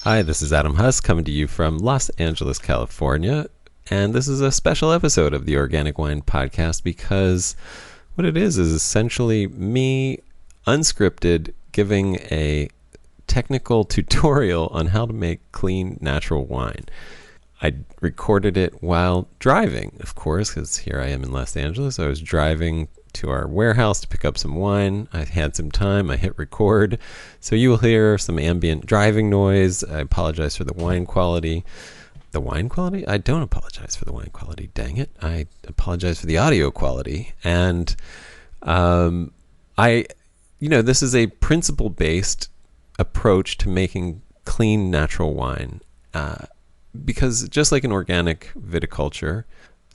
Hi, this is Adam Huss coming to you from Los Angeles, California. And this is a special episode of the Organic Wine Podcast because what it is essentially me, unscripted, giving a technical tutorial on how to make clean, natural wine. I recorded it while driving, of course, because here I am in Los Angeles. I was driving to our warehouse to pick up some wine. I had some time. I hit record. So you will hear some ambient driving noise. I apologize for the wine quality. The wine quality? I don't apologize for the wine quality. Dang it. I apologize for the audio quality. And this is a principle-based approach to making clean, natural wine. Because just like in organic viticulture,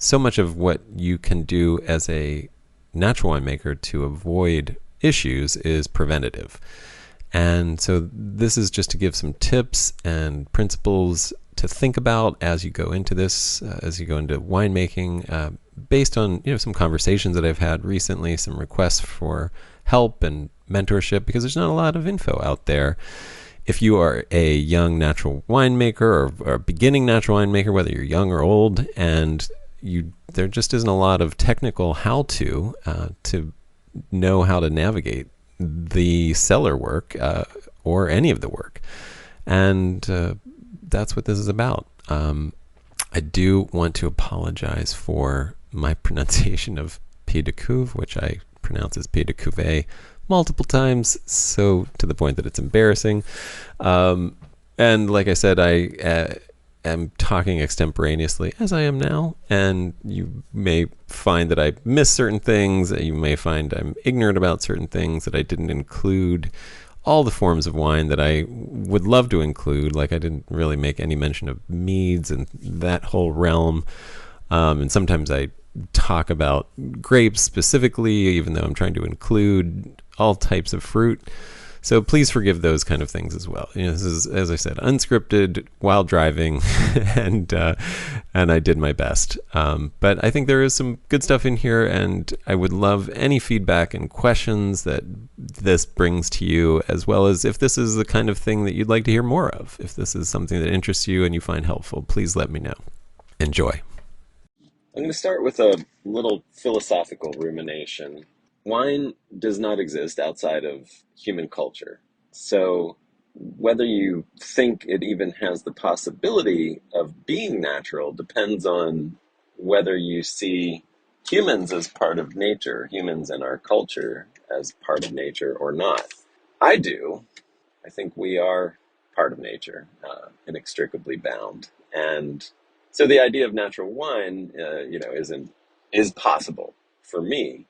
so much of what you can do as a natural winemaker to avoid issues is preventative. And so this is just to give some tips and principles to think about as you go into this, as you go into winemaking, based on some conversations that I've had recently, some requests for help and mentorship, because there's not a lot of info out there. If you are a young natural winemaker or a beginning natural winemaker, whether you're young or old, and there just isn't a lot of technical how-to to know how to navigate the cellar work or any of the work. And that's what this is about. I do want to apologize for my pronunciation of Pied de Cuve, which I pronounce as Pied de Cuvée multiple times, so to the point that it's embarrassing. And like I said, I am talking extemporaneously, as I am now, and you may find that I miss certain things. You may find I'm ignorant about certain things, that I didn't include all the forms of wine that I would love to include. Like I didn't really make any mention of meads and that whole realm. And sometimes I talk about grapes specifically, even though I'm trying to include all types of fruit. So please forgive those kind of things as well. This is, as I said, unscripted while driving, and I did my best. But I think there is some good stuff in here, and I would love any feedback and questions that this brings to you, as well as if this is the kind of thing that you'd like to hear more of. If this is something that interests you and you find helpful, please let me know. Enjoy. I'm going to start with a little philosophical rumination. Wine does not exist outside of human culture. So whether you think it even has the possibility of being natural depends on whether you see humans as part of nature, humans and our culture as part of nature or not. I do. I think we are part of nature, inextricably bound. And so the idea of natural wine, is possible for me.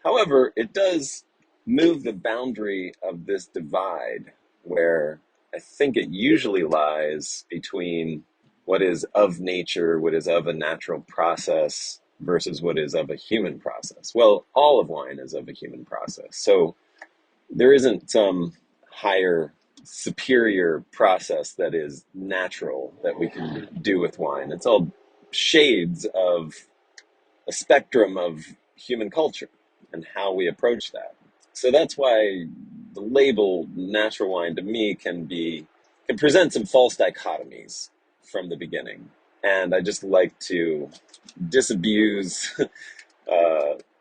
However, it does move the boundary of this divide where I think it usually lies between what is of nature, what is of a natural process versus what is of a human process. Well, all of wine is of a human process. So there isn't some higher, superior process that is natural that we can do with wine. It's all shades of a spectrum of human culture and how we approach that. So that's why the label natural wine to me can present some false dichotomies from the beginning. And I just like to disabuse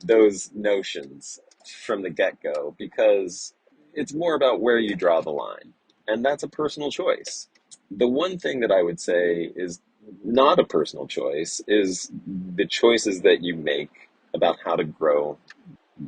those notions from the get-go, because it's more about where you draw the line. And that's a personal choice. The one thing that I would say is not a personal choice is the choices that you make about how to grow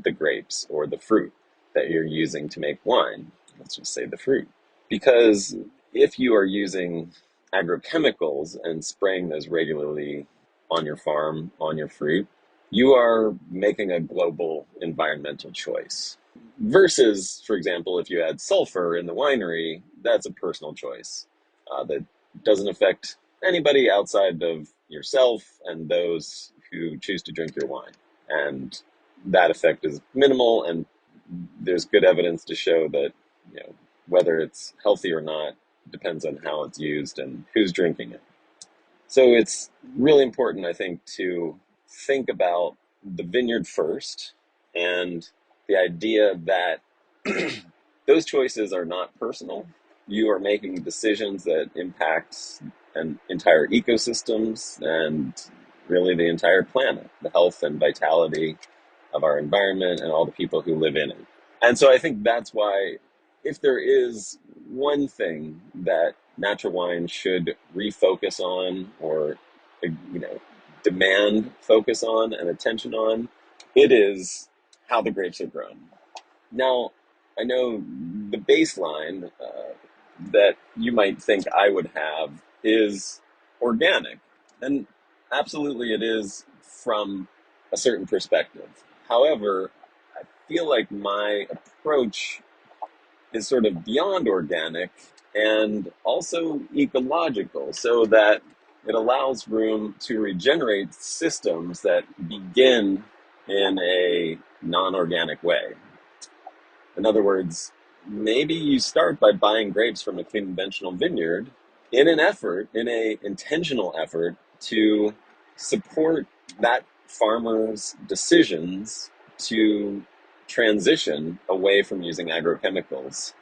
the grapes or the fruit that you're using to make wine. Let's just say the fruit. Because if you are using agrochemicals and spraying those regularly on your farm, on your fruit, you are making a global environmental choice. Versus, for example, if you add sulfur in the winery, that's a personal choice that doesn't affect anybody outside of yourself and those who choose to drink your wine. And that effect is minimal, and there's good evidence to show that whether it's healthy or not depends on how it's used and who's drinking it. So it's really important, I think, to think about the vineyard first, and the idea that those choices are not personal, you are making decisions that impact an entire ecosystems and really the entire planet, the health and vitality of our environment and all the people who live in it. And so I think that's why, if there is one thing that natural wine should refocus on, or demand focus on and attention on, it is how the grapes are grown. Now, I know the baseline that you might think I would have is organic. And absolutely it is from a certain perspective. However, I feel like my approach is sort of beyond organic and also ecological, so that it allows room to regenerate systems that begin in a non-organic way. In other words, maybe you start by buying grapes from a conventional vineyard in a intentional effort to support that farmer's decisions to transition away from using agrochemicals.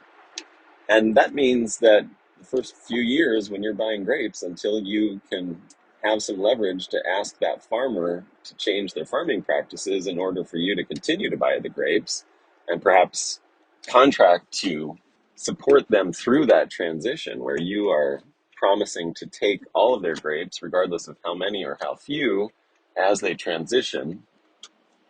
And that means that the first few years when you're buying grapes, until you can have some leverage to ask that farmer to change their farming practices in order for you to continue to buy the grapes, and perhaps contract to support them through that transition where you are promising to take all of their grapes, regardless of how many or how few, as they transition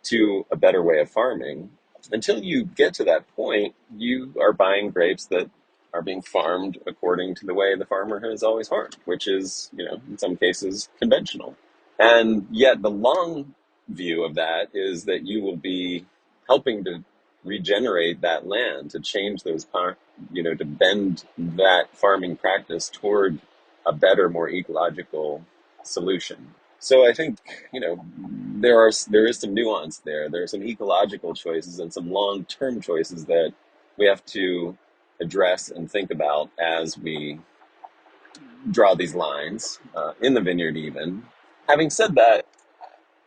to a better way of farming. Until you get to that point, you are buying grapes that are being farmed according to the way the farmer has always farmed, which is, in some cases conventional. And yet the long view of that is that you will be helping to regenerate that land, to change to bend that farming practice toward a better, more ecological solution. So I think, there is some nuance there. There are some ecological choices and some long-term choices that we have to address and think about as we draw these lines in the vineyard even. Having said that,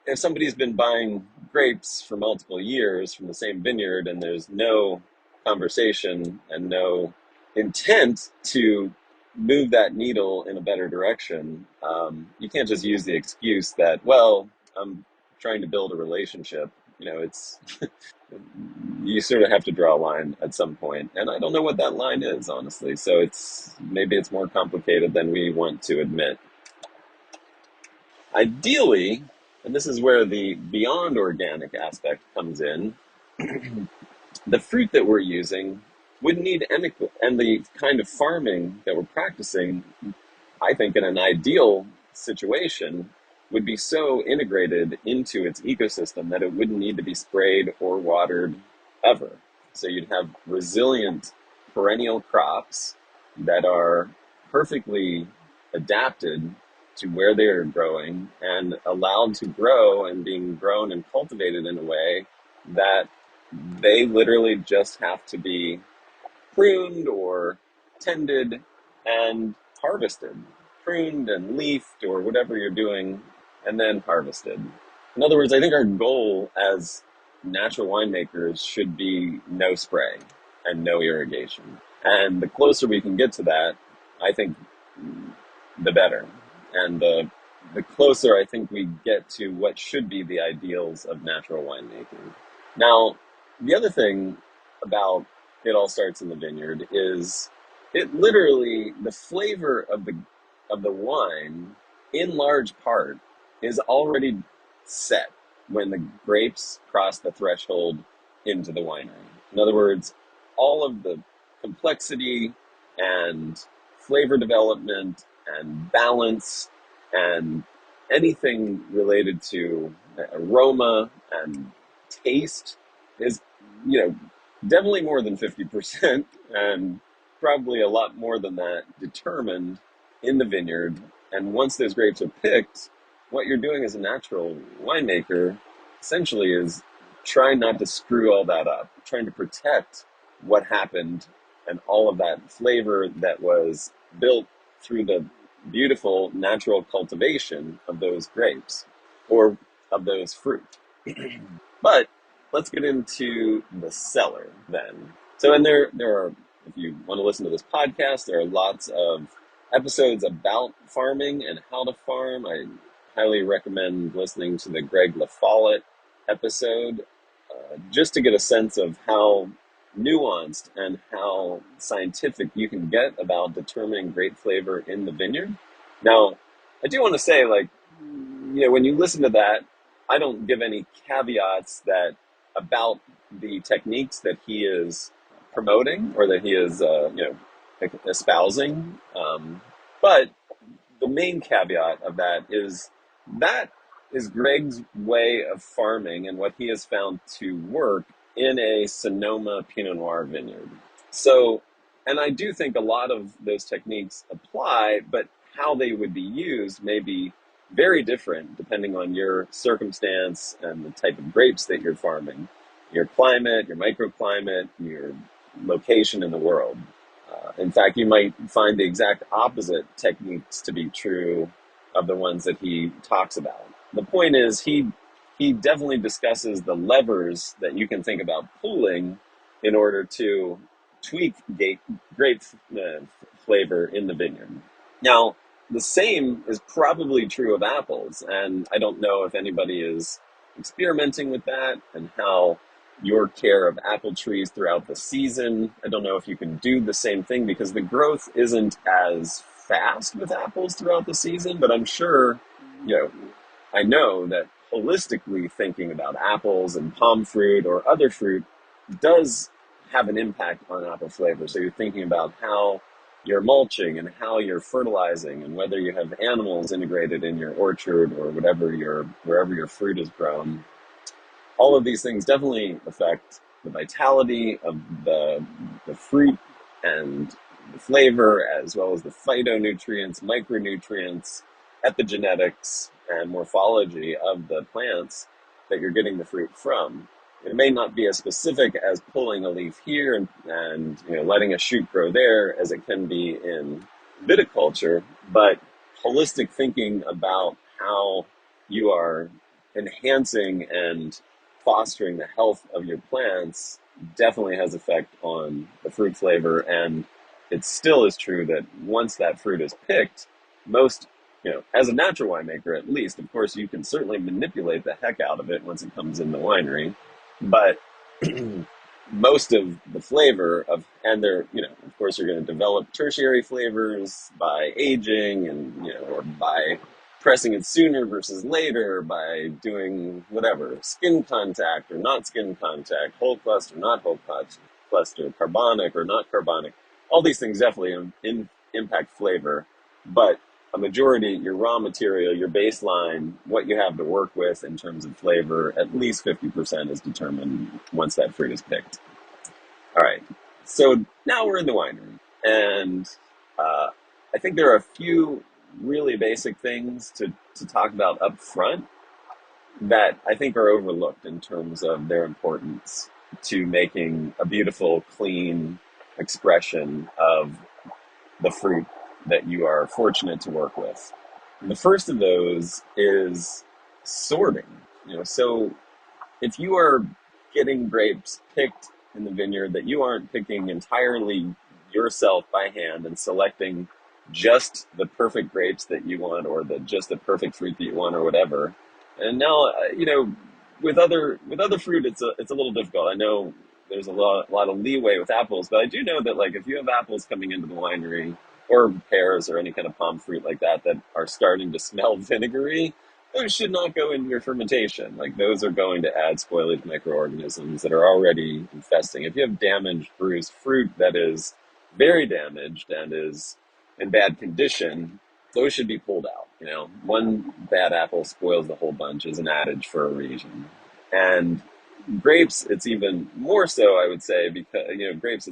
if somebody's been buying grapes for multiple years from the same vineyard and there's no conversation and no intent to move that needle in a better direction, you can't just use the excuse that, well, I'm trying to build a relationship. It's you sort of have to draw a line at some point, and I don't know what that line is, honestly. So maybe it's more complicated than we want to admit. Ideally, and this is where the beyond organic aspect comes in, the fruit that we're using wouldn't need any, and the kind of farming that we're practicing, I think in an ideal situation, would be so integrated into its ecosystem that it wouldn't need to be sprayed or watered ever. So you'd have resilient perennial crops that are perfectly adapted to where they are growing and allowed to grow and being grown and cultivated in a way that they literally just have to be pruned or tended and harvested, pruned and leafed or whatever you're doing, and then harvested. In other words, I think our goal as natural winemakers should be no spray and no irrigation. And the closer we can get to that, I think the better. And the closer I think we get to what should be the ideals of natural winemaking. Now, the other thing about It All Starts in the Vineyard is it literally, the flavor of the wine, in large part, is already set when the grapes cross the threshold into the winery. In other words, all of the complexity and flavor development and balance and anything related to aroma and taste is, definitely more than 50%, and probably a lot more than that determined in the vineyard. And once those grapes are picked, what you're doing as a natural winemaker essentially is trying not to screw all that up, trying to protect what happened and all of that flavor that was built through the beautiful natural cultivation of those grapes or of those fruit. But let's get into the cellar then. So, and there are if you want to listen to this podcast, there are lots of episodes about farming and how to farm. I highly recommend listening to the Greg LaFollette episode just to get a sense of how nuanced and how scientific you can get about determining grape flavor in the vineyard. Now, I do want to say, like, when you listen to that, I don't give any caveats that about the techniques that he is promoting or that he is, espousing. But the main caveat of that is Greg's way of farming and what he has found to work in a Sonoma Pinot Noir vineyard. So, and I do think a lot of those techniques apply, but how they would be used may be very different depending on your circumstance and the type of grapes that you're farming, your climate, your microclimate, your location in the world. In fact, you might find the exact opposite techniques to be true of the ones that he talks about. The point is, he definitely discusses the levers that you can think about pulling in order to tweak grape flavor in the vineyard. Now, the same is probably true of apples, and I don't know if anybody is experimenting with that and how your care of apple trees throughout the season. I don't know if you can do the same thing because the growth isn't as fast with apples throughout the season, but I'm sure, I know that holistically thinking about apples and palm fruit or other fruit does have an impact on apple flavor. So you're thinking about how you're mulching and how you're fertilizing and whether you have animals integrated in your orchard or wherever your fruit is grown. All of these things definitely affect the vitality of the fruit and the flavor, as well as the phytonutrients, micronutrients, epigenetics, and morphology of the plants that you're getting the fruit from. It may not be as specific as pulling a leaf here and letting a shoot grow there as it can be in viticulture, but holistic thinking about how you are enhancing and fostering the health of your plants definitely has effect on the fruit flavor. And it still is true that once that fruit is picked, most, as a natural winemaker at least, of course, you can certainly manipulate the heck out of it once it comes in the winery. But most of the flavor and they're, of course, you're going to develop tertiary flavors by aging and, or by pressing it sooner versus later, by doing whatever, skin contact or not skin contact, whole cluster, not whole cluster, carbonic or not carbonic. All these things definitely impact flavor, but a majority, your raw material, your baseline, what you have to work with in terms of flavor, at least 50% is determined once that fruit is picked. All right, so now we're in the winery, and I think there are a few really basic things to talk about up front that I think are overlooked in terms of their importance to making a beautiful, clean expression of the fruit that you are fortunate to work with. The first of those is sorting. So if you are getting grapes picked in the vineyard that you aren't picking entirely yourself by hand and selecting just the perfect grapes that you want or just the perfect fruit that you want or whatever. And now, with other fruit, it's a little difficult. I know there's a lot of leeway with apples, but I do know that, like, if you have apples coming into the winery or pears or any kind of palm fruit like that are starting to smell vinegary, those should not go into your fermentation. Like, those are going to add spoilage microorganisms that are already infesting. If you have damaged, bruised fruit that is very damaged and is in bad condition, those should be pulled out. One bad apple spoils the whole bunch is an adage for a reason. And grapes, it's even more so, I would say, because grapes,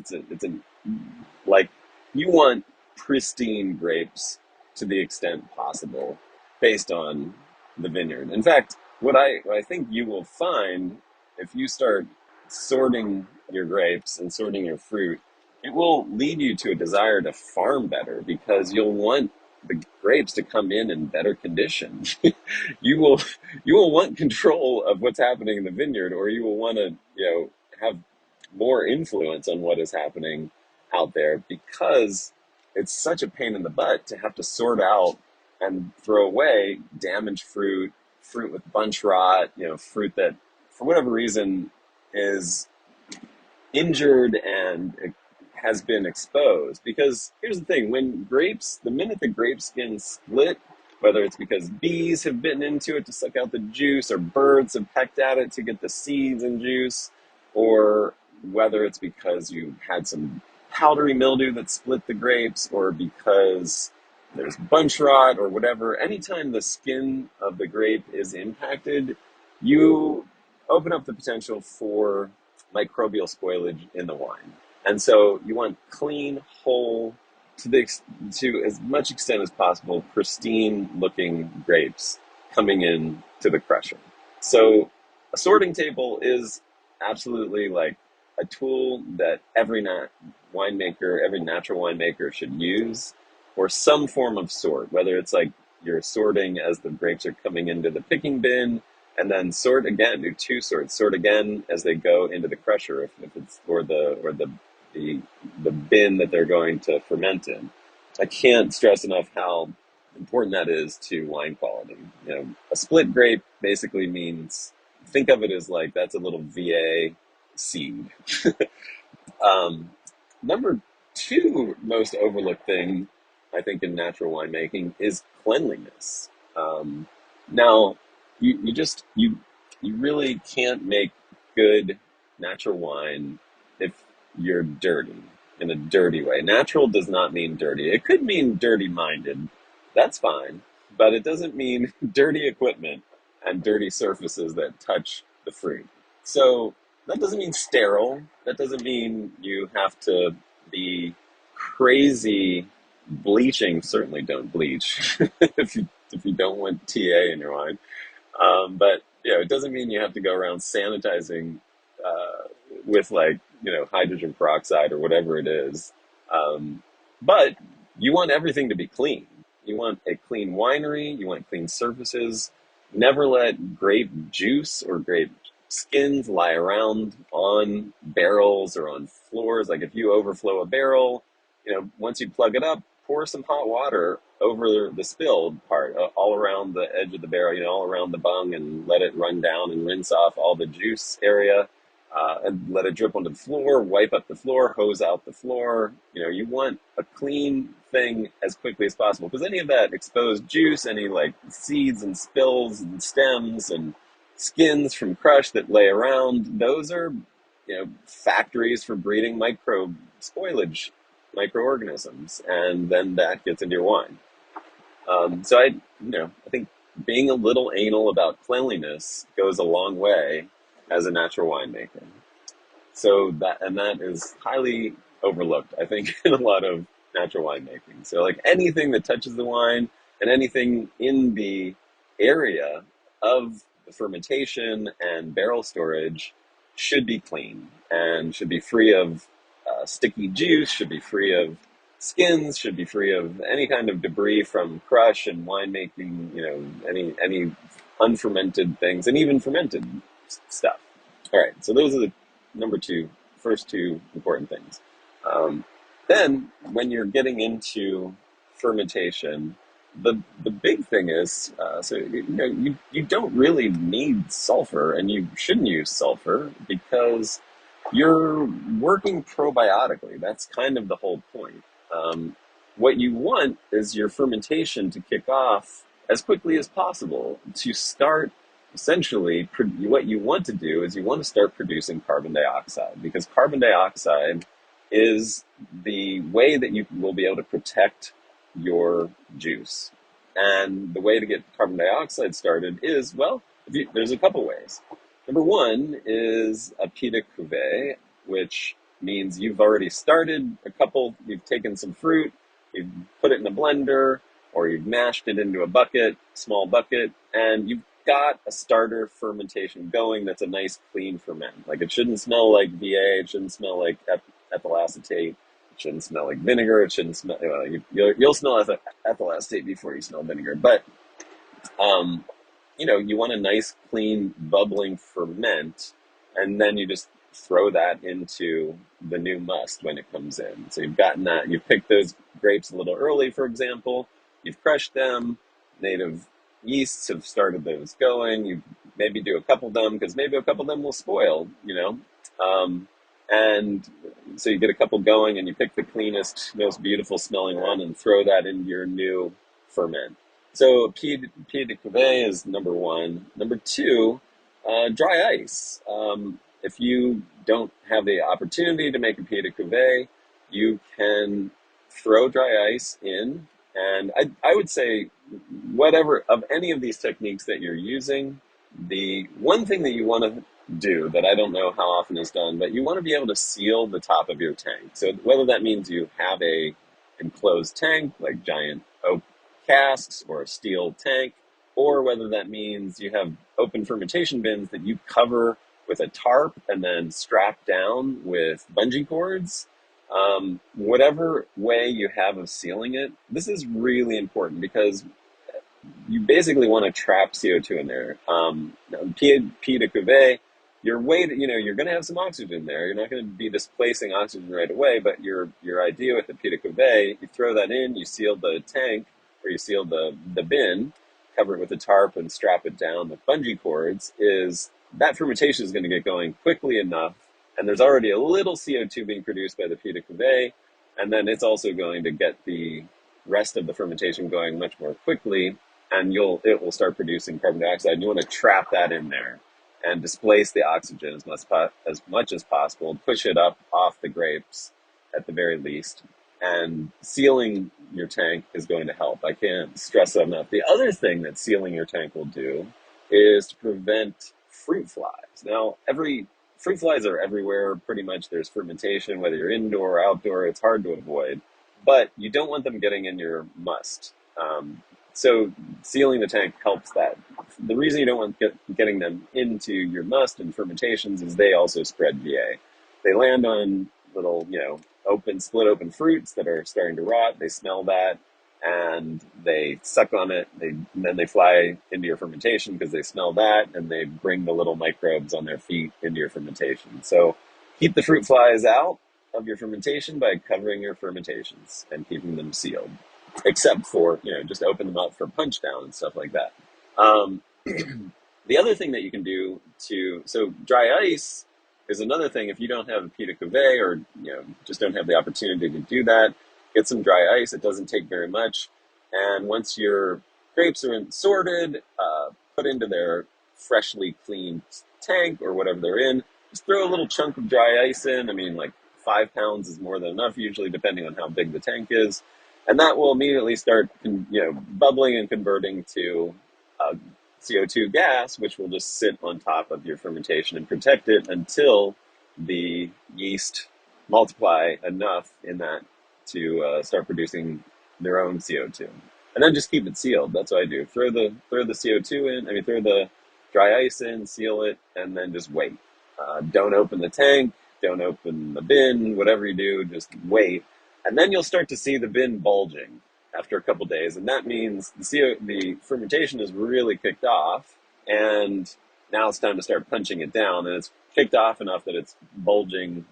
like, you want pristine grapes to the extent possible based on the vineyard. In fact, what I think you will find if you start sorting your grapes and sorting your fruit, it will lead you to a desire to farm better because you'll want the grapes to come in better condition. you will want control of what's happening in the vineyard, or you will want to have more influence on what is happening out there because it's such a pain in the butt to have to sort out and throw away damaged fruit, fruit with bunch rot, fruit that for whatever reason is injured and it has been exposed. Because here's the thing, the minute the grape skin split, whether it's because bees have bitten into it to suck out the juice, or birds have pecked at it to get the seeds and juice, or whether it's because you had some powdery mildew that split the grapes, or because there's bunch rot or whatever, anytime the skin of the grape is impacted, you open up the potential for microbial spoilage in the wine. And so you want clean, whole, to as much extent as possible, pristine looking grapes coming in to the crusher. So a sorting table is absolutely like a tool that every natural winemaker should use, or some form of sort, whether it's like you're sorting as the grapes are coming into the picking bin, and then sort again, do two sorts, sort again as they go into the crusher, if it's or the bin that they're going to ferment in. I can't stress enough how important that is to wine quality. A split grape basically means, think of it as like that's a little VA seed. Number two most overlooked thing, I think, in natural winemaking is cleanliness. Now, you really can't make good natural wine if you're dirty, in a dirty way. Natural does not mean dirty. It could mean dirty-minded. That's fine. But it doesn't mean dirty equipment and dirty surfaces that touch the fruit. So that doesn't mean sterile. That doesn't mean you have to be crazy bleaching. Certainly don't bleach if you don't want TA in your wine. But it doesn't mean you have to go around sanitizing with hydrogen peroxide or whatever it is. But you want everything to be clean. You want a clean winery. You want clean surfaces. Never let grape juice or grape skins lie around on barrels or on floors. Like if you overflow a barrel, once you plug it up, pour some hot water over the spilled part, all around the edge of the barrel, all around the bung, and let it run down and rinse off all the juice area, and let it drip onto the floor, wipe up the floor, hose out the floor. You want a clean thing as quickly as possible, because any of that exposed juice, any like seeds and spills and stems and skins from crush that lay around, those are factories for breeding spoilage microorganisms, and then that gets into your wine. So I think being a little anal about cleanliness goes a long way as a natural winemaker. So that is highly overlooked, I think, in a lot of natural winemaking. So like anything that touches the wine and anything in the area of the fermentation and barrel storage should be clean and should be free of sticky juice, should be free of skins, should be free of any kind of debris from crush and winemaking, any unfermented things, and even fermented stuff. All right, so those are the first two important things. Then, when you're getting into fermentation, the big thing is, you don't really need sulfur, and you shouldn't use sulfur because you're working probiotically. That's kind of the whole point. What you want is your fermentation to kick off as quickly as possible to start. Essentially, what you want to do is you want to start producing carbon dioxide, because carbon dioxide is the way that you will be able to protect your juice. And the way to get carbon dioxide started is, there's a couple ways. Number one is a pied de cuvée, which means you've already started you've taken some fruit, you've put it in a blender, or you've mashed it into a small bucket, and you've got a starter fermentation going that's a nice clean ferment. Like it shouldn't smell like VA, it shouldn't smell like ethyl acetate, it shouldn't smell like vinegar, it shouldn't smell, you'll smell ethyl acetate before you smell vinegar. But, you want a nice, clean, bubbling ferment, and then you just throw that into the new must when it comes in. So you've picked those grapes a little early, for example, you've crushed them, native yeasts have started those going, you maybe do a couple of them because maybe a couple of them will spoil, and so you get a couple going and you pick the cleanest, most beautiful smelling one and throw that into your new ferment. So pied de cuvee is number one. Number two, dry ice. If you don't have the opportunity to make a pied de cuvee, you can throw dry ice in. And I would say, whatever of any of these techniques that you're using, the one thing that you want to do that I don't know how often is done, but you want to be able to seal the top of your tank. So whether that means you have a enclosed tank, like giant oak casks or a steel tank, or whether that means you have open fermentation bins that you cover with a tarp and then strap down with bungee cords. Whatever way you have of sealing it, this is really important because you basically want to trap CO2 in there. Pied de cuvee, you're going to have some oxygen there. You're not going to be displacing oxygen right away, but your idea with the pied de cuvee, you throw that in, you seal the tank, or you seal the bin, cover it with a tarp and strap it down with bungee cords, is that fermentation is going to get going quickly enough, and there's already a little CO2 being produced by the pied de cuvee, and then it's also going to get the rest of the fermentation going much more quickly, and it will start producing carbon dioxide. You want to trap that in there and displace the oxygen as much as possible, push it up off the grapes at the very least. And sealing your tank is going to help. I can't stress that enough. The other thing that sealing your tank will do is to prevent fruit flies. Now, fruit flies are everywhere, pretty much. There's fermentation, whether you're indoor or outdoor, it's hard to avoid. But you don't want them getting in your must. So sealing the tank helps that. The reason you don't want getting them into your must and fermentations is they also spread VA. They land on little, split open fruits that are starting to rot. They smell that and they suck on it. Then they fly into your fermentation because they smell that, and they bring the little microbes on their feet into your fermentation. So keep the fruit flies out of your fermentation by covering your fermentations and keeping them sealed, except for, just open them up for punch down and stuff like that. The other thing that you can do so dry ice is another thing. If you don't have a pied de cuvee, or, just don't have the opportunity to do that, get some dry ice. It doesn't take very much. And once your grapes are sorted, put into their freshly cleaned tank or whatever they're in, just throw a little chunk of dry ice in. I mean, like 5 pounds is more than enough, usually, depending on how big the tank is. And that will immediately start, bubbling and converting to CO2 gas, which will just sit on top of your fermentation and protect it until the yeast multiply enough in that to start producing their own CO2. And then just keep it sealed. That's what I do. Throw the CO2 in. Throw the dry ice in, seal it, and then just wait. Don't open the tank. Don't open the bin. Whatever you do, just wait. And then you'll start to see the bin bulging after a couple days, and that means the fermentation is really kicked off, and now it's time to start punching it down, and it's kicked off enough that it's bulging,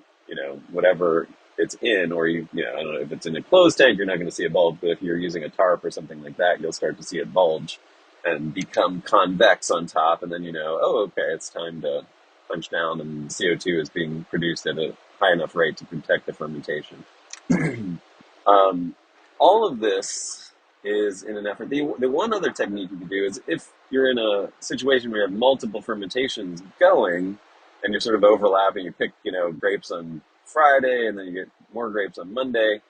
whatever it's in, or I don't know, if it's in a closed tank, you're not going to see it bulge, but if you're using a tarp or something like that, you'll start to see it bulge and become convex on top, and then okay, it's time to punch down, and CO2 is being produced at a high enough rate to protect the fermentation. All of this is in an effort. The one other technique you can do is, if you're in a situation where you have multiple fermentations going and you're sort of overlapping, you pick, grapes on Friday and then you get more grapes on Monday,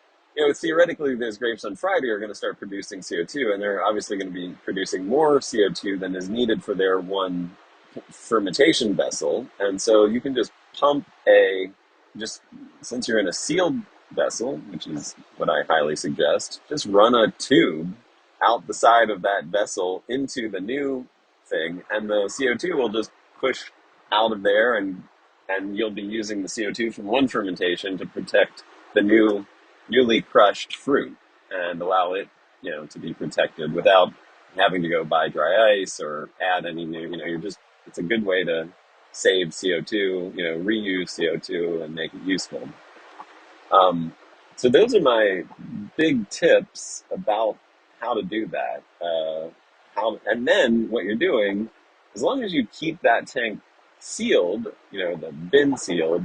theoretically those grapes on Friday are going to start producing CO2, and they're obviously going to be producing more CO2 than is needed for their one fermentation vessel. And so you can just since you're in a sealed vessel, which is what I highly suggest, just run a tube out the side of that vessel into the new thing, and the CO2 will just push out of there, and you'll be using the CO2 from one fermentation to protect the newly crushed fruit and allow it, to be protected without having to go buy dry ice or add any new, it's a good way to save CO2, reuse CO2 and make it useful. Um, so those are my big tips about how to do that. And then what you're doing, as long as you keep that tank sealed, the bin sealed,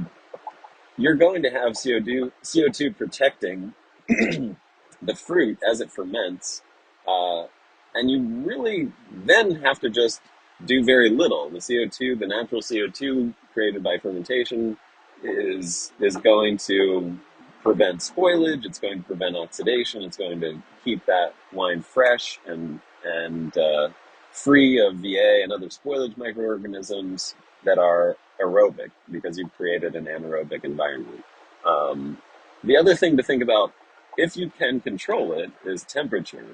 you're going to have CO2 protecting the fruit as it ferments, uh, and you really then have to just do very little. The natural CO2 created by fermentation, is going to prevent spoilage. It's going to prevent oxidation. It's going to keep that wine fresh and free of VA and other spoilage microorganisms that are aerobic because you've created an anaerobic environment. Um, the other thing to think about, if you can control it, is temperature.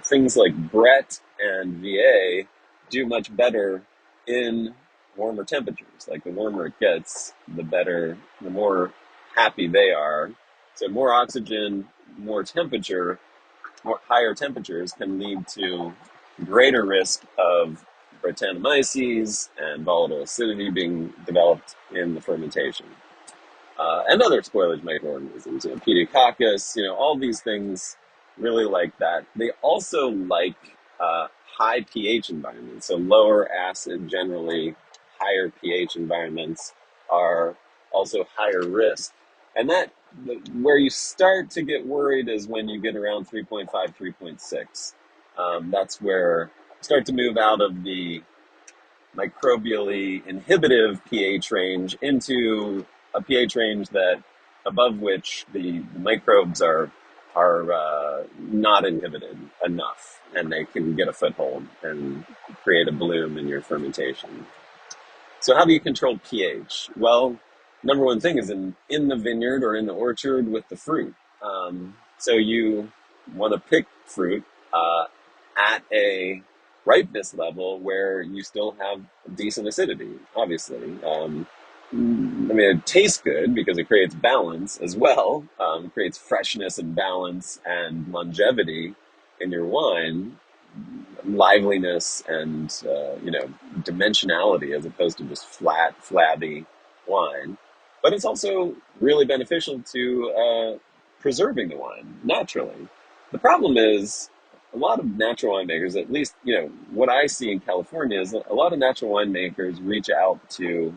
Things like Brett and VA do much better in warmer temperatures. Like the warmer it gets, the more happy they are. So more oxygen, more temperature, more higher temperatures can lead to greater risk of Brettanomyces and volatile acidity being developed in the fermentation. And other spoilage microorganisms, Pediococcus, all these things really like that. They also like high pH environments. So lower acid, generally higher pH environments are also higher risk. And where you start to get worried is when you get around 3.5, 3.6. That's where you start to move out of the microbially inhibitive pH range into a pH range that above which the microbes are not inhibited enough, and they can get a foothold and create a bloom in your fermentation. So how do you control pH? Well, number one thing is in the vineyard or in the orchard with the fruit. So you want to pick fruit at a ripeness level where you still have decent acidity, obviously. It tastes good because it creates balance as well. Creates freshness and balance and longevity in your wine, liveliness and dimensionality as opposed to just flat, flabby wine. But it's also really beneficial to preserving the wine naturally. The problem is a lot of natural winemakers, at least what I see in California, is a lot of natural winemakers reach out to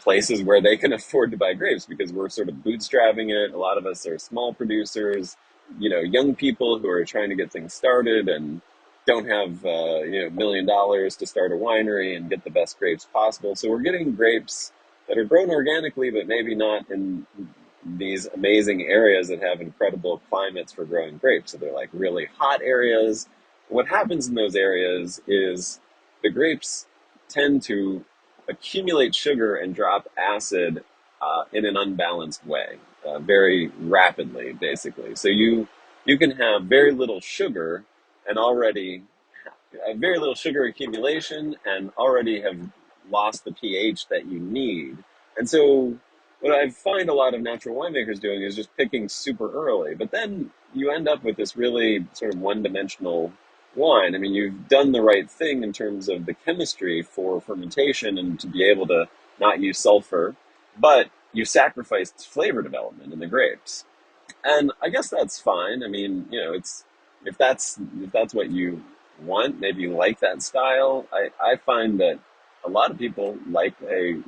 places where they can afford to buy grapes because we're sort of bootstrapping it. A lot of us are small producers, young people who are trying to get things started and don't have $1 million to start a winery and get the best grapes possible. So we're getting grapes that are grown organically, but maybe not in these amazing areas that have incredible climates for growing grapes. So they're like really hot areas. What happens in those areas is the grapes tend to accumulate sugar and drop acid in an unbalanced way, very rapidly, basically. So you can have very little sugar and already very little sugar accumulation and already have lost the pH that you need. And so what I find a lot of natural winemakers doing is just picking super early, but then you end up with this really sort of one-dimensional wine. You've done the right thing in terms of the chemistry for fermentation and to be able to not use sulfur, but you sacrificed flavor development in the grapes. And I guess that's fine. It's if that's what you want, maybe you like that style. I find that a lot of people like a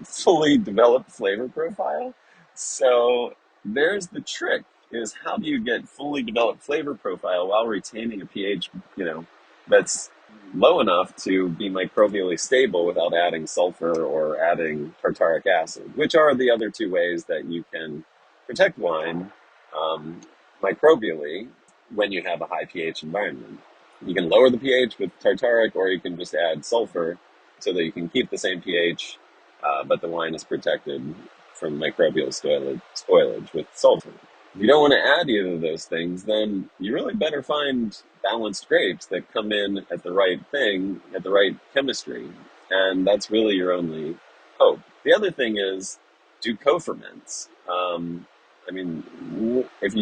fully developed flavor profile. So there's the trick, is how do you get fully developed flavor profile while retaining a pH, that's low enough to be microbially stable without adding sulfur or adding tartaric acid, which are the other two ways that you can protect wine microbially when you have a high pH environment. You can lower the pH with tartaric, or you can just add sulfur so that you can keep the same pH, but the wine is protected from microbial spoilage with sulfur. If you don't want to add either of those things, then you really better find balanced grapes that come in at the right thing, at the right chemistry. And that's really your only hope. The other thing is do co-ferments. If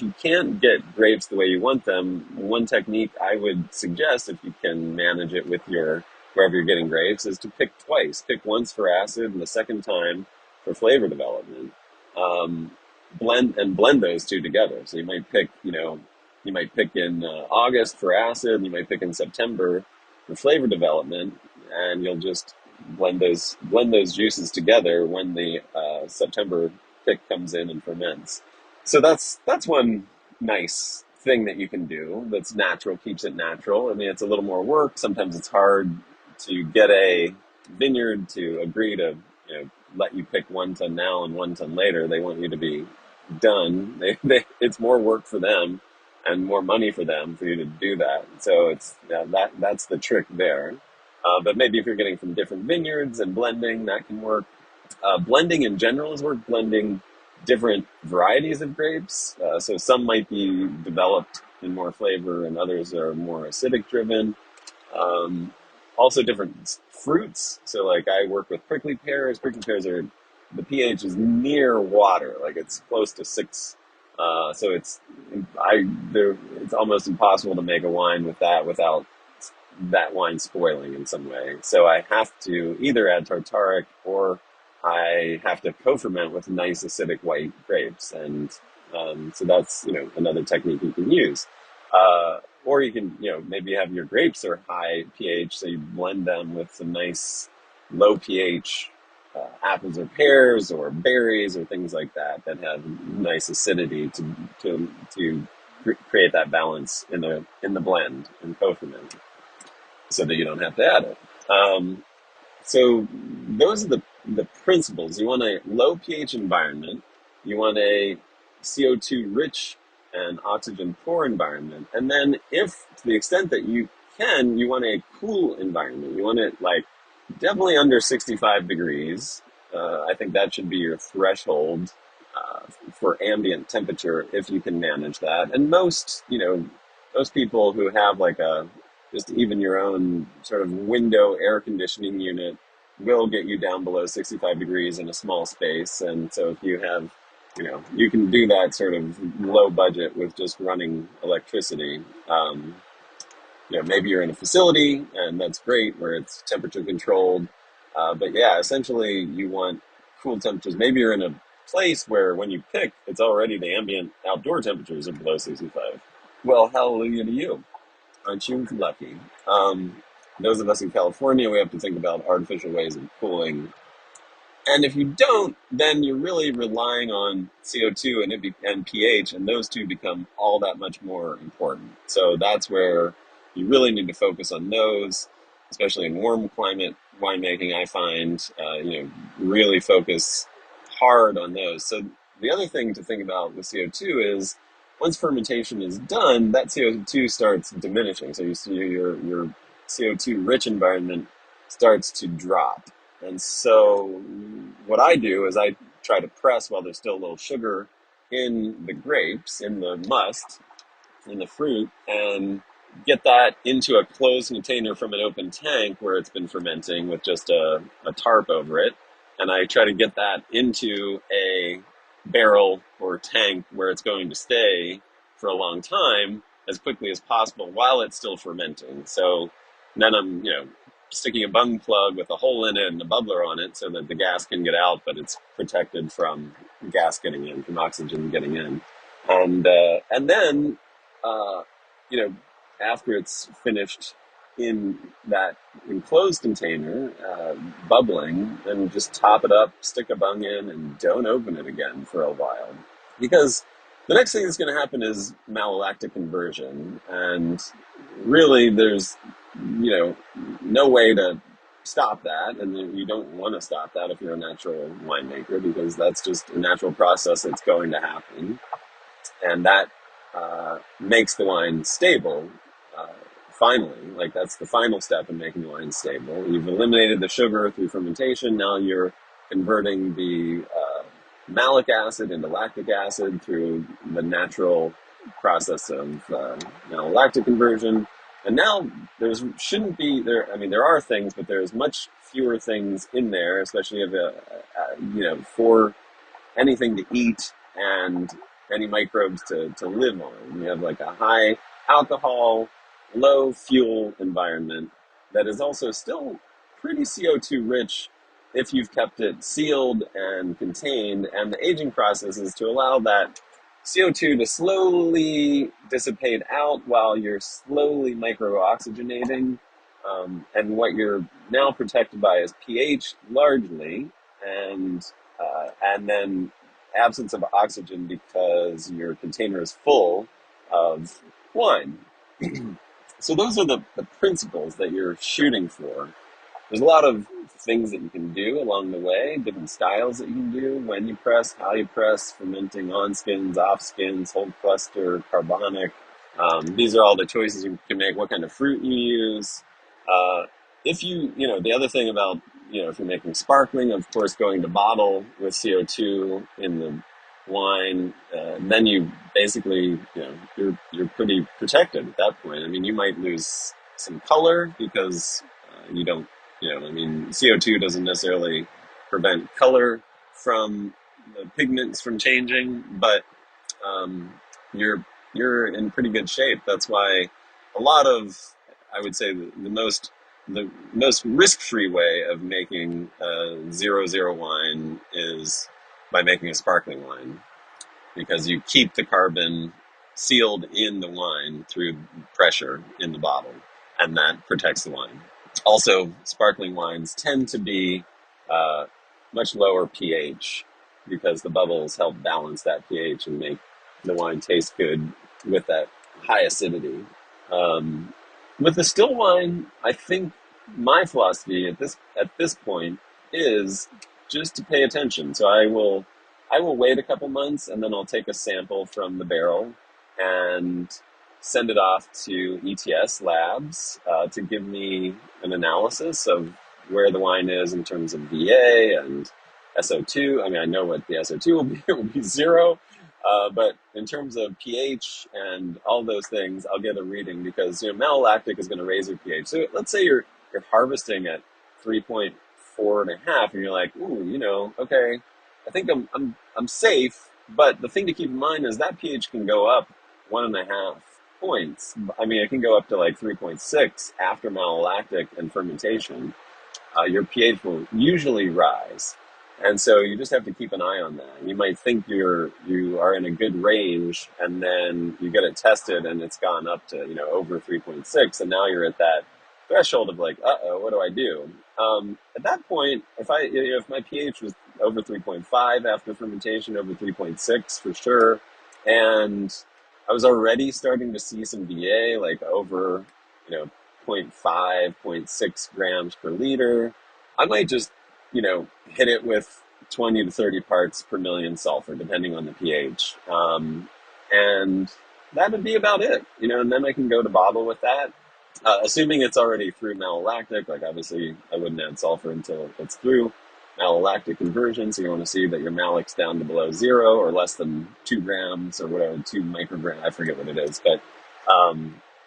you can't get grapes the way you want them, one technique I would suggest, if you can manage it with your wherever you're getting grapes is to pick twice. Pick once for acid and the second time for flavor development. Um, blend those two together. So you might pick, you might pick in August for acid, and you might pick in September for flavor development, and you'll just blend those juices together when the September pick comes in and ferments. So that's one nice thing that you can do that's natural, keeps it natural. I mean, it's a little more work. Sometimes it's hard to get a vineyard to agree to, let you pick 1 ton now and 1 ton later. They want you to be done. It's more work for them and more money for them for you to do that. So that's the trick there. But maybe if you're getting from different vineyards and blending, that can work. Blending in general is work. Blending different varieties of grapes. So some might be developed in more flavor, and others are more acidic driven. Um, Also different fruits. So like I work with prickly pears. Prickly pears are the pH is near water, like it's close to 6. So it's almost impossible to make a wine with that without that wine spoiling in some way. So I have to either add tartaric or I have to co-ferment with nice acidic white grapes, and so that's another technique you can use. Or you can maybe have your grapes are high pH, so you blend them with some nice low pH apples or pears or berries or things like that that have nice acidity to create that balance in the blend and co-ferment, so that you don't have to add it. So those are the principles. You want a low pH environment. You want a CO2 rich and oxygen poor environment. And then if, to the extent that you can, you want a cool environment. You want it like definitely under 65 degrees. I think that should be your threshold for ambient temperature if you can manage that. And most people who have like just even your own sort of window air conditioning unit will get you down below 65 degrees in a small space. And so if you have, you can do that sort of low budget with just running electricity. Maybe you're in a facility and that's great where it's temperature controlled. But yeah, essentially you want cool temperatures. Maybe you're in a place where when you pick, it's already the ambient outdoor temperatures are below 65. Well, hallelujah to you. Aren't you lucky? Those of us in California, we have to think about artificial ways of cooling. And if you don't, then you're really relying on CO2 and pH, and those two become all that much more important. So that's where you really need to focus on those, especially in warm climate winemaking. I find, really focus hard on those. So the other thing to think about with CO2 is once fermentation is done, that CO2 starts diminishing. So you see your CO2 rich environment starts to drop. And so what I do is I try to press while there's still a little sugar in the grapes, in the must, in the fruit, and get that into a closed container from an open tank where it's been fermenting with just a tarp over it. And I try to get that into a barrel or tank where it's going to stay for a long time as quickly as possible while it's still fermenting. So then I'm, sticking a bung plug with a hole in it and a bubbler on it so that the gas can get out, but it's protected from gas getting in, from oxygen getting in. And then, after it's finished in that enclosed container, bubbling, then just top it up, stick a bung in, and don't open it again for a while. Because the next thing that's going to happen is malolactic conversion. And really, there's, no way to stop that. And you don't want to stop that if you're a natural winemaker, because that's just a natural process that's going to happen. And that makes the wine stable. Finally, like that's the final step in making the wine stable. You've eliminated the sugar through fermentation. Now you're converting the malic acid into lactic acid through the natural process of malolactic conversion. And now there are things, but there's much fewer things in there, especially if for anything to eat and any microbes to live on. You have like a high alcohol, low fuel environment that is also still pretty CO2 rich if you've kept it sealed and contained. And the aging process is to allow that CO2 to slowly dissipate out while you're slowly micro-oxygenating. And what you're now protected by is pH largely, and then absence of oxygen because your container is full of wine. So those are the principles that you're shooting for. There's a lot of things that you can do along the way, different styles that you can do, when you press, how you press, fermenting on skins, off skins, whole cluster, carbonic. These are all the choices you can make, what kind of fruit you use. If the other thing about, if you're making sparkling, of course, going to bottle with CO2 in the wine, then you basically, you're pretty protected at that point. I mean, you might lose some color because you don't, CO2 doesn't necessarily prevent color from the pigments from changing, but you're in pretty good shape. That's why a lot of, I would say, the most risk-free way of making 0-0 wine is by making a sparkling wine, because you keep the carbon sealed in the wine through pressure in the bottle, and that protects the wine. Also, sparkling wines tend to be much lower pH because the bubbles help balance that pH and make the wine taste good with that high acidity. With the still wine, I think my philosophy at this point is just to pay attention. So I will wait a couple months, and then I'll take a sample from the barrel and send it off to ETS labs to give me an analysis of where the wine is in terms of VA and SO2. I mean, I know what the SO2 will be. It will be zero. But in terms of pH and all those things, I'll get a reading because malolactic is going to raise your pH. So let's say you're harvesting at 3.4 and a half, and you're like, ooh, okay, I think I'm safe. But the thing to keep in mind is that pH can go up 1.5 points. I mean, it can go up to like 3.6 after malolactic and fermentation. Your pH will usually rise. And so you just have to keep an eye on that. You might think you are in a good range, and then you get it tested and it's gone up to, over 3.6, and now you're at that threshold of like, uh-oh, what do I do? At that point, if my pH was over 3.5 after fermentation, over 3.6 for sure, and I was already starting to see some VA, like over, 0.5, 0.6 grams per liter, I might just hit it with 20 to 30 parts per million sulfur, depending on the pH. And that would be about it, and then I can go to bottle with that. Assuming it's already through malolactic, like obviously I wouldn't add sulfur until it's through malolactic conversion. So you want to see that your malic's down to below 0 or less than 2 grams or whatever, 2 micrograms, I forget what it is. But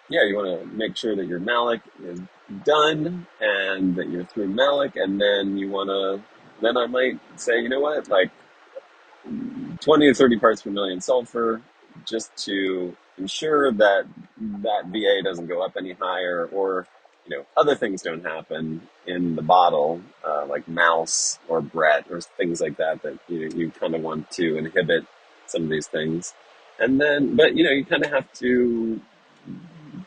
you want to make sure that your malic is done and that you're through malic, and then then I might say, like 20 to 30 parts per million sulfur, just to ensure that VA doesn't go up any higher, or other things don't happen in the bottle, like mouse or Brett or things like that you kind of want to inhibit some of these things. And then, but you kind of have to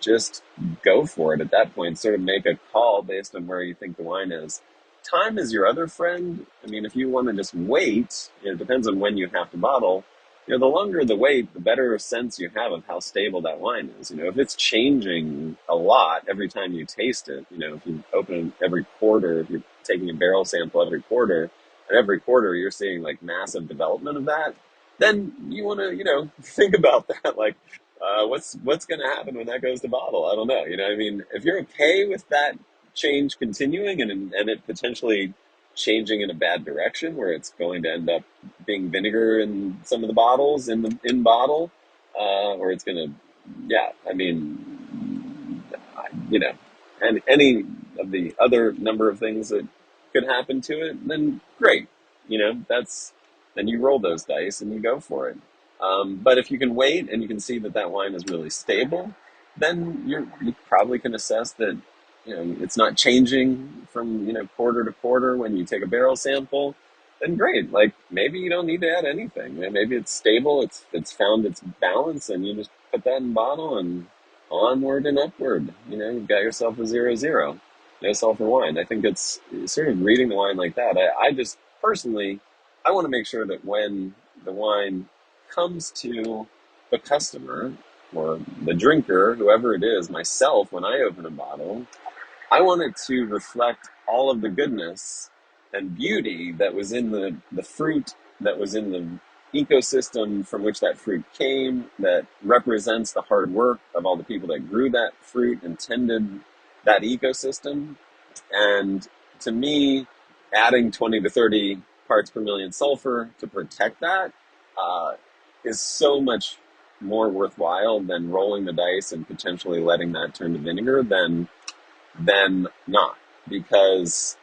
just go for it at that point, sort of make a call based on where you think the wine is. Time is your other friend. I mean, if you want to just wait, it depends on when you have to bottle. The longer the wait, the better sense you have of how stable that wine is. If it's changing a lot every time you taste it, if you open every quarter, if you're taking a barrel sample every quarter, and every quarter you're seeing like massive development of that, then you want to, think about that. Like, what's going to happen when that goes to bottle? I don't know. I mean, if you're okay with that change continuing and it potentially changing in a bad direction where it's going to end up being vinegar in some of the bottles in bottle, or it's going to, I mean, and any of the other number of things that could happen to it, then great. Then you roll those dice and you go for it. But if you can wait and you can see that wine is really stable, then you probably can assess that it's not changing from quarter to quarter when you take a barrel sample, then great. Like maybe you don't need to add anything. Maybe it's stable. It's found its balance, and you just put that in bottle and onward and upward. You've got yourself a 0-0, no sulfur wine. I think it's sort of reading the wine like that. I just personally, I want to make sure that when the wine comes to the customer or the drinker, whoever it is, myself, when I open a bottle, I want it to reflect all of the goodness and beauty that was in the fruit, that was in the ecosystem from which that fruit came, that represents the hard work of all the people that grew that fruit and tended that ecosystem. And to me, adding 20 to 30 parts per million sulfur to protect that is so much more worthwhile than rolling the dice and potentially letting that turn to vinegar than not. Because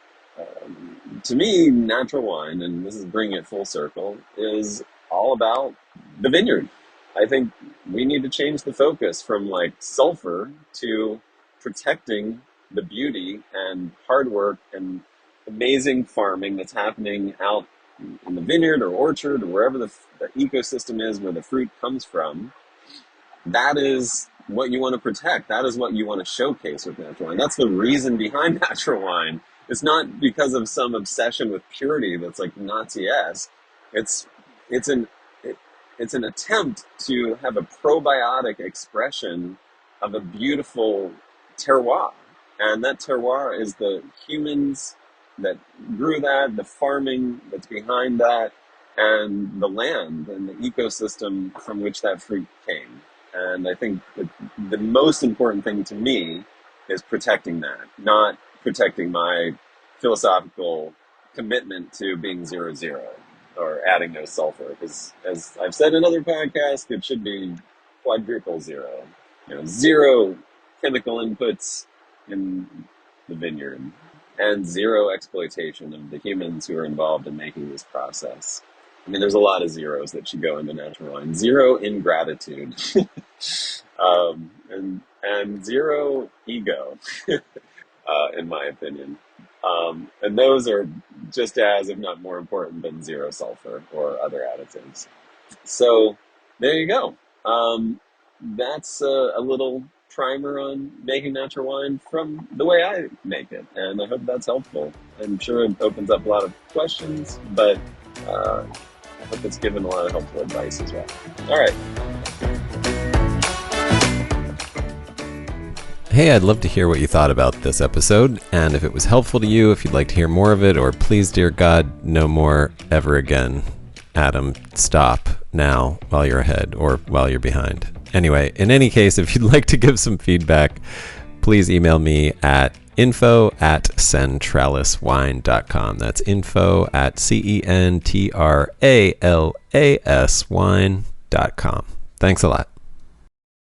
to me, natural wine, and this is bringing it full circle, is all about the vineyard. I think we need to change the focus from like sulfur to protecting the beauty and hard work and amazing farming that's happening out in the vineyard or orchard or wherever the ecosystem is where the fruit comes from. That is what you want to protect. That is what you want to showcase with natural wine. That's the reason behind natural wine. It's not because of some obsession with purity that's like Nazi-esque. It's an attempt to have a probiotic expression of a beautiful terroir. And that terroir is the humans that grew that, the farming that's behind that, and the land and the ecosystem from which that fruit came. And I think the most important thing to me is protecting that, not protecting my philosophical commitment to being 0-0 or adding no sulfur. Because as I've said in other podcasts, it should be quadruple 0. Zero chemical inputs in the vineyard and zero exploitation of the humans who are involved in making this process. I mean, there's a lot of zeros that should go into natural wine. Zero ingratitude, and zero ego, in my opinion. And those are just as, if not more important than zero sulfur or other additives. So there you go. That's a little primer on making natural wine from the way I make it. And I hope that's helpful. I'm sure it opens up a lot of questions, but I hope it's given a lot of helpful advice as well. All right. Hey, I'd love to hear what you thought about this episode, and if it was helpful to you, if you'd like to hear more of it, or please, dear God, no more ever again. Adam, stop now while you're ahead or while you're behind. Anyway, in any case, if you'd like to give some feedback, please email me at info@centraliswine.com. That's info@centralaswine.com. Thanks a lot.